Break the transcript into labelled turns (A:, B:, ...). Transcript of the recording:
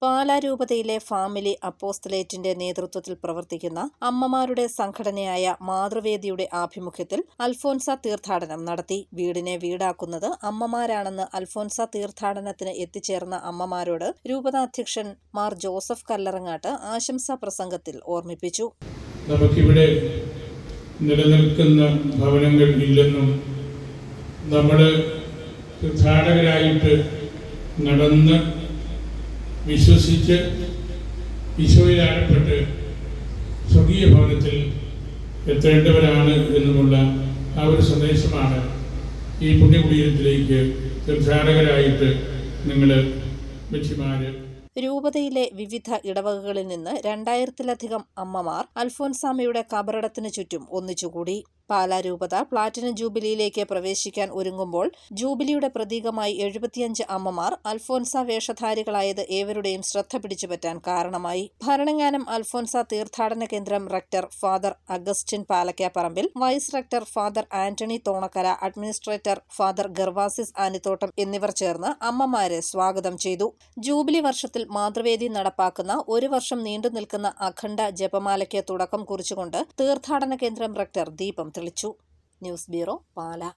A: പാലാ രൂപതയിലെ ഫാമിലി അപ്പോസ്തലേറ്റിന്റെ നേതൃത്വത്തിൽ പ്രവർത്തിക്കുന്ന അമ്മമാരുടെ സംഘടനയായ മാതൃവേദിയുടെ ആഭിമുഖ്യത്തിൽ അൽഫോൻസ തീർത്ഥാടനം നടത്തി. വീടിനെ വീടാക്കുന്നത് അമ്മമാരാണെന്ന് അൽഫോൻസ തീർത്ഥാടനത്തിന് എത്തിച്ചേർന്ന അമ്മമാരോട് രൂപതാധ്യക്ഷൻ മാർ ജോസഫ് കല്ലറങ്ങാട്ട് ആശംസാ പ്രസംഗത്തിൽ ഓർമ്മിപ്പിച്ചു.
B: നമുക്കിവിടെ നിലനിൽക്കുന്ന ഭവനങ്ങൾ ഇല്ലെന്നും നമ്മൾ തീർത്ഥാടകരായിട്ട് നടന്ന് വിശ്വസിച്ച് ഈശോയിൽ ആഴപ്പെട്ട് സ്വർഗീയ ഭവനത്തിൽ എത്തേണ്ടവരാണ് എന്നുമുള്ള ആ ഒരു സന്ദേശമാണ് ഈ പുണ്യകുടീരത്തിലേക്ക് തീർത്ഥാടകരായിട്ട് നിങ്ങൾ മെച്ചിമാര്.
A: രൂപതയിലെ വിവിധ ഇടവകകളിൽ നിന്ന് 2000-ലധികം അമ്മമാർ അൽഫോൻസാമ്മയുടെ കബറിടത്തിനു ചുറ്റും ഒന്നിച്ചുകൂടി. പാലാ രൂപത പ്ലാറ്റിനം ജൂബിലിയിലേക്ക് പ്രവേശിക്കാൻ ഒരുങ്ങുമ്പോൾ ജൂബിലിയുടെ പ്രതീകമായി 75 അമ്മമാർ അൽഫോൻസ വേഷധാരികളായത് ഏവരുടെയും ശ്രദ്ധ പിടിച്ചുപറ്റാൻ കാരണമായി. ഭരണങ്ങാനം അൽഫോൻസ തീർത്ഥാടന കേന്ദ്രം rector father Augustine Palakkaparambil, vice rector father Antony Thonakkara, administrator father Gervasis Anithottam എന്നിവർ ചേർന്ന് അമ്മമാരെ സ്വാഗതം ചെയ്തു. ജൂബിലി വർഷത്തിൽ മാതൃവേദി നടപ്പാക്കുന്ന 1 വർഷം നീണ്ടുനിൽക്കുന്ന അഖണ്ഡ ജപമാലയ്ക്ക് തുടക്കം കുറിച്ചുകൊണ്ട് തീർത്ഥാടന കേന്ദ്രം റക്ടർ ദീപം തെളിച്ചു. News bureau, Pala.